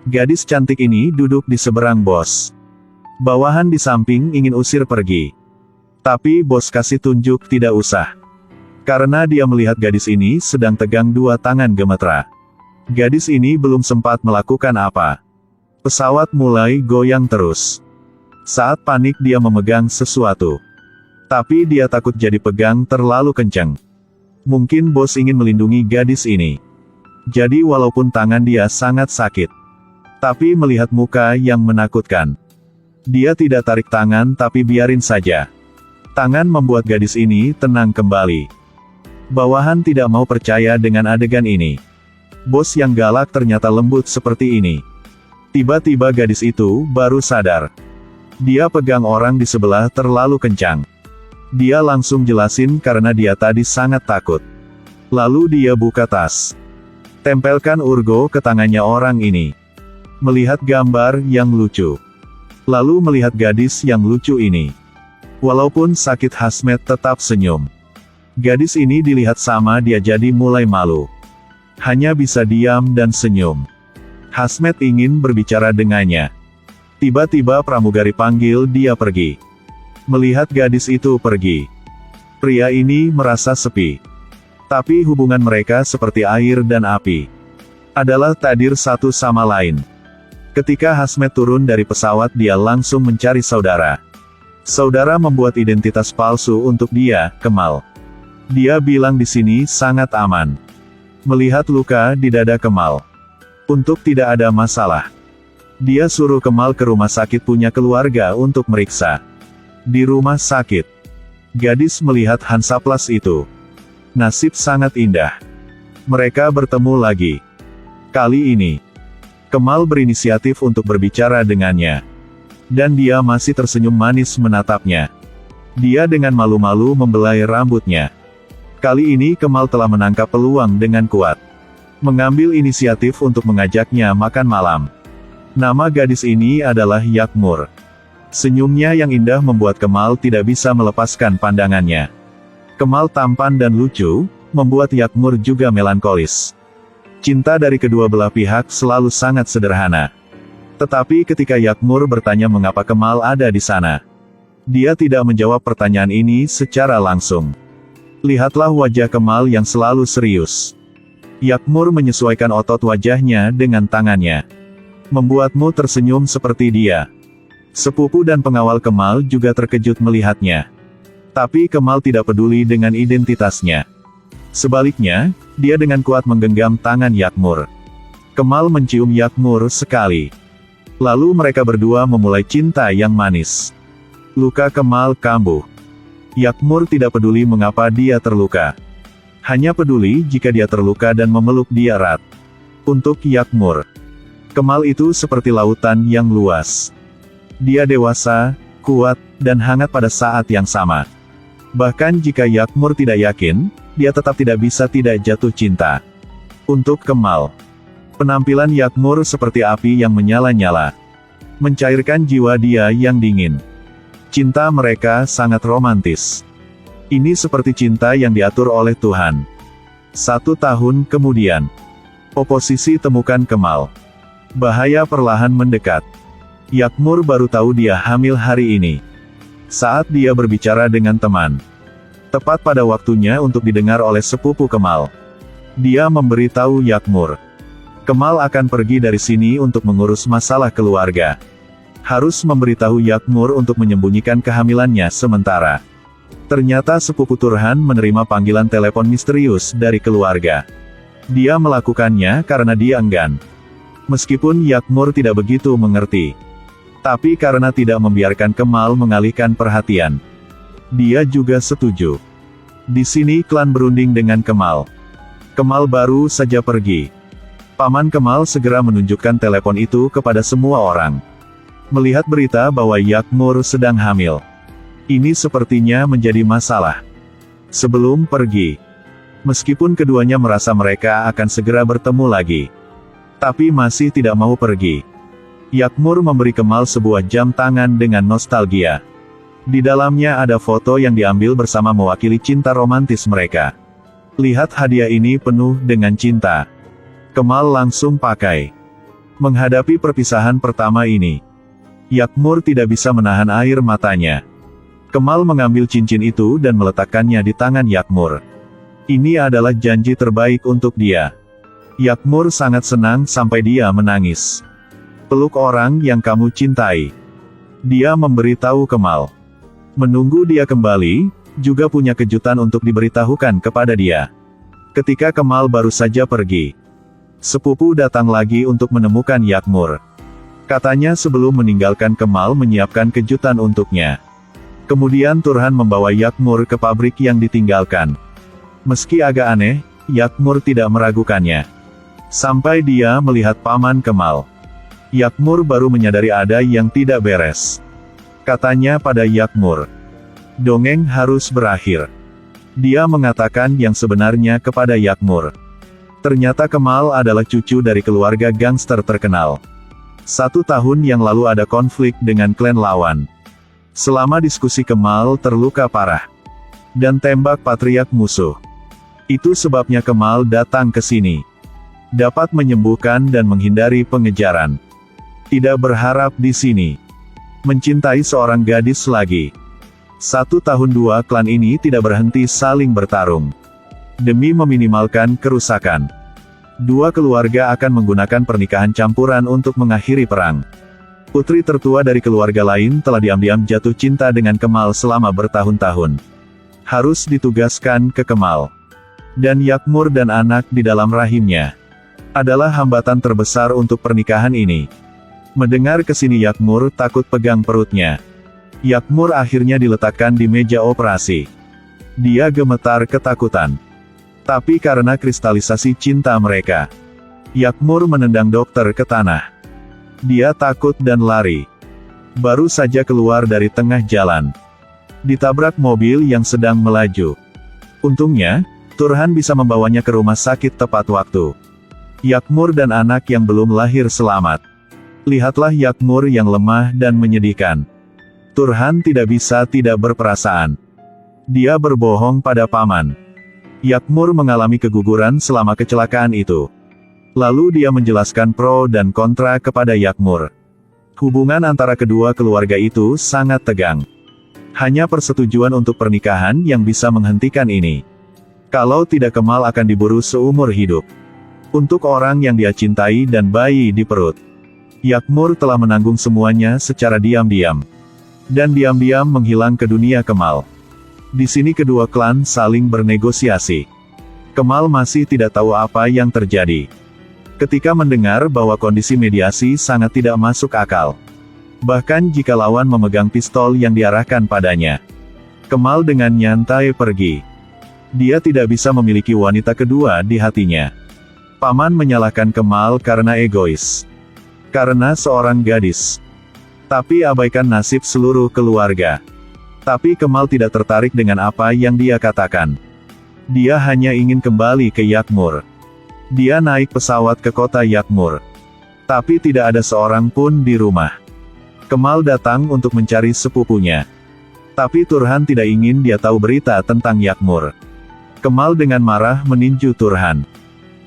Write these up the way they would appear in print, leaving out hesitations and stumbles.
Gadis cantik ini duduk di seberang bos. Bawahan di samping ingin usir pergi. Tapi bos kasih tunjuk tidak usah. Karena dia melihat gadis ini sedang tegang dua tangan gemetra. Gadis ini belum sempat melakukan apa. Pesawat mulai goyang terus. Saat panik dia memegang sesuatu. Tapi dia takut jadi pegang terlalu kencang. Mungkin bos ingin melindungi gadis ini. Jadi walaupun tangan dia sangat sakit. Tapi melihat muka yang menakutkan. Dia tidak tarik tangan tapi biarin saja. Tangan membuat gadis ini tenang kembali. Bawahan tidak mau percaya dengan adegan ini. Bos yang galak ternyata lembut seperti ini. Tiba-tiba gadis itu baru sadar. Dia pegang orang di sebelah terlalu kencang. Dia langsung jelasin karena dia tadi sangat takut. Lalu dia buka tas. Tempelkan Urgo ke tangannya orang ini. Melihat gambar yang lucu. Lalu melihat gadis yang lucu ini. Walaupun sakit Hasmet tetap senyum. Gadis ini dilihat sama dia jadi mulai malu. Hanya bisa diam dan senyum. Hasmet ingin berbicara dengannya. Tiba-tiba pramugari panggil dia pergi. Melihat gadis itu pergi. Pria ini merasa sepi. Tapi hubungan mereka seperti air dan api. Adalah takdir satu sama lain. Ketika Hasmet turun dari pesawat dia langsung mencari saudara. Saudara membuat identitas palsu untuk dia, Kemal. Dia bilang di sini sangat aman. Melihat luka di dada Kemal. Untuk tidak ada masalah. Dia suruh Kemal ke rumah sakit punya keluarga untuk meriksa. Di rumah sakit. Gadis melihat Hansaplas itu. Nasib sangat indah. Mereka bertemu lagi. Kali ini. Kemal berinisiatif untuk berbicara dengannya. Dan dia masih tersenyum manis menatapnya. Dia dengan malu-malu membelai rambutnya. Kali ini Kemal telah menangkap peluang dengan kuat. Mengambil inisiatif untuk mengajaknya makan malam. Nama gadis ini adalah Yakmur. Senyumnya yang indah membuat Kemal tidak bisa melepaskan pandangannya. Kemal tampan dan lucu, membuat Yakmur juga melankolis. Cinta dari kedua belah pihak selalu sangat sederhana. Tetapi ketika Yakmur bertanya mengapa Kemal ada di sana, dia tidak menjawab pertanyaan ini secara langsung. Lihatlah wajah Kemal yang selalu serius. Yakmur menyesuaikan otot wajahnya dengan tangannya. Membuatmu tersenyum seperti dia. Sepupu dan pengawal Kemal juga terkejut melihatnya. Tapi Kemal tidak peduli dengan identitasnya. Sebaliknya, dia dengan kuat menggenggam tangan Yakmur. Kemal mencium Yakmur sekali. Lalu mereka berdua memulai cinta yang manis. Luka Kemal kambuh. Yakmur tidak peduli mengapa dia terluka. Hanya peduli jika dia terluka dan memeluk dia erat. Untuk Yakmur, Kemal itu seperti lautan yang luas. Dia dewasa, kuat, dan hangat pada saat yang sama. Bahkan jika Yakmur tidak yakin, dia tetap tidak bisa tidak jatuh cinta. Untuk Kemal, penampilan Yakmur seperti api yang menyala-nyala. Mencairkan jiwa dia yang dingin. Cinta mereka sangat romantis. Ini seperti cinta yang diatur oleh Tuhan. 1 tahun kemudian, oposisi temukan Kemal. Bahaya perlahan mendekat. Yakmur baru tahu dia hamil hari ini. Saat dia berbicara dengan teman. Tepat pada waktunya untuk didengar oleh sepupu Kemal. Dia memberitahu Yakmur. Kemal akan pergi dari sini untuk mengurus masalah keluarga. Harus memberitahu Yakmur untuk menyembunyikan kehamilannya sementara. Ternyata sepupu Turhan menerima panggilan telepon misterius dari keluarga. Dia melakukannya karena dia enggan. Meskipun Yakmur tidak begitu mengerti. Tapi karena tidak membiarkan Kemal mengalihkan perhatian. Dia juga setuju. Di sini klan berunding dengan Kemal. Kemal baru saja pergi. Paman Kemal segera menunjukkan telepon itu kepada semua orang. Melihat berita bahwa Yakmur sedang hamil. Ini sepertinya menjadi masalah. Sebelum pergi. Meskipun keduanya merasa mereka akan segera bertemu lagi. Tapi masih tidak mau pergi. Yakmur memberi Kemal sebuah jam tangan dengan nostalgia. Di dalamnya ada foto yang diambil bersama mewakili cinta romantis mereka. Lihat hadiah ini penuh dengan cinta. Kemal langsung pakai. Menghadapi perpisahan pertama ini, Yakmur tidak bisa menahan air matanya. Kemal mengambil cincin itu dan meletakkannya di tangan Yakmur. Ini adalah janji terbaik untuk dia. Yakmur sangat senang sampai dia menangis. Peluk orang yang kamu cintai. Dia memberitahu Kemal. Menunggu dia kembali, juga punya kejutan untuk diberitahukan kepada dia. Ketika Kemal baru saja pergi, sepupu datang lagi untuk menemukan Yakmur. Katanya sebelum meninggalkan Kemal menyiapkan kejutan untuknya. Kemudian Turhan membawa Yakmur ke pabrik yang ditinggalkan. Meski agak aneh, Yakmur tidak meragukannya. Sampai dia melihat paman Kemal. Yakmur baru menyadari ada yang tidak beres. Katanya pada Yakmur, dongeng harus berakhir. Dia mengatakan yang sebenarnya kepada Yakmur. Ternyata Kemal adalah cucu dari keluarga gangster terkenal. 1 tahun yang lalu ada konflik dengan klan lawan. Selama diskusi Kemal terluka parah. Dan tembak patriark musuh. Itu sebabnya Kemal datang ke sini. Dapat menyembuhkan dan menghindari pengejaran. Tidak berharap di sini. Mencintai seorang gadis lagi. 1 tahun 2 klan ini tidak berhenti saling bertarung. Demi meminimalkan kerusakan, 2 keluarga akan menggunakan pernikahan campuran untuk mengakhiri perang. Putri tertua dari keluarga lain telah diam-diam jatuh cinta dengan Kemal selama bertahun-tahun. Harus ditugaskan ke Kemal. Dan Yakmur dan anak di dalam rahimnya adalah hambatan terbesar untuk pernikahan ini. Mendengar kesini Yakmur takut pegang perutnya. Yakmur akhirnya diletakkan di meja operasi. Dia gemetar ketakutan. Tapi karena kristalisasi cinta mereka, Yakmur menendang dokter ke tanah. Dia takut dan lari. Baru saja keluar dari tengah jalan, ditabrak mobil yang sedang melaju. Untungnya, Turhan bisa membawanya ke rumah sakit tepat waktu. Yakmur dan anak yang belum lahir selamat. Lihatlah Yakmur yang lemah dan menyedihkan. Turhan tidak bisa tidak berperasaan. Dia berbohong pada paman. Yakmur mengalami keguguran selama kecelakaan itu. Lalu dia menjelaskan pro dan kontra kepada Yakmur. Hubungan antara kedua keluarga itu sangat tegang. Hanya persetujuan untuk pernikahan yang bisa menghentikan ini. Kalau tidak Kemal akan diburu seumur hidup. Untuk orang yang dia cintai dan bayi di perut. Yakmur telah menanggung semuanya secara diam-diam. Dan diam-diam menghilang ke dunia Kemal. Di sini kedua klan saling bernegosiasi. Kemal masih tidak tahu apa yang terjadi. Ketika mendengar bahwa kondisi mediasi sangat tidak masuk akal. Bahkan jika lawan memegang pistol yang diarahkan padanya. Kemal dengan nyantai pergi. Dia tidak bisa memiliki wanita kedua di hatinya. Paman menyalahkan Kemal karena egois. Karena seorang gadis. Tapi abaikan nasib seluruh keluarga. Tapi Kemal tidak tertarik dengan apa yang dia katakan. Dia hanya ingin kembali ke Yakmur. Dia naik pesawat ke kota Yakmur. Tapi tidak ada seorang pun di rumah. Kemal datang untuk mencari sepupunya. Tapi Turhan tidak ingin dia tahu berita tentang Yakmur. Kemal dengan marah meninju Turhan.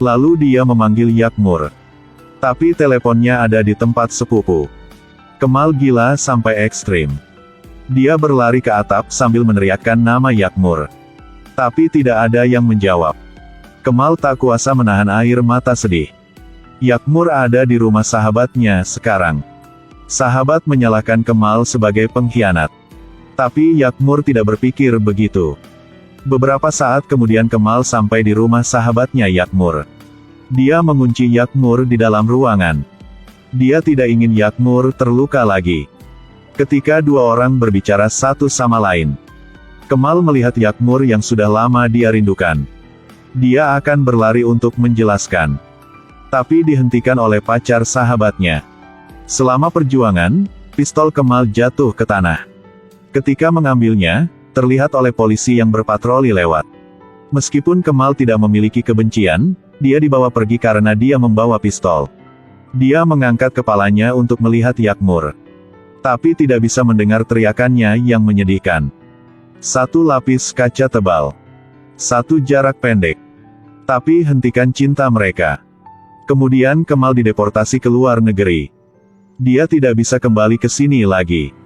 Lalu dia memanggil Yakmur. Tapi teleponnya ada di tempat sepupu. Kemal gila sampai ekstrim. Dia berlari ke atap sambil meneriakkan nama Yakmur. Tapi tidak ada yang menjawab. Kemal tak kuasa menahan air mata sedih. Yakmur ada di rumah sahabatnya sekarang. Sahabat menyalahkan Kemal sebagai pengkhianat. Tapi Yakmur tidak berpikir begitu. Beberapa saat kemudian Kemal sampai di rumah sahabatnya Yakmur. Dia mengunci Yakmur di dalam ruangan. Dia tidak ingin Yakmur terluka lagi. Ketika dua orang berbicara satu sama lain, Kemal melihat Yakmur yang sudah lama dia rindukan. Dia akan berlari untuk menjelaskan. Tapi dihentikan oleh pacar sahabatnya. Selama perjuangan, pistol Kemal jatuh ke tanah. Ketika mengambilnya, terlihat oleh polisi yang berpatroli lewat. Meskipun Kemal tidak memiliki kebencian, dia dibawa pergi karena dia membawa pistol. Dia mengangkat kepalanya untuk melihat Yakmur. Tapi tidak bisa mendengar teriakannya yang menyedihkan. 1 lapis kaca tebal. 1 jarak pendek. Tapi hentikan cinta mereka. Kemudian Kemal dideportasi ke luar negeri. Dia tidak bisa kembali ke sini lagi.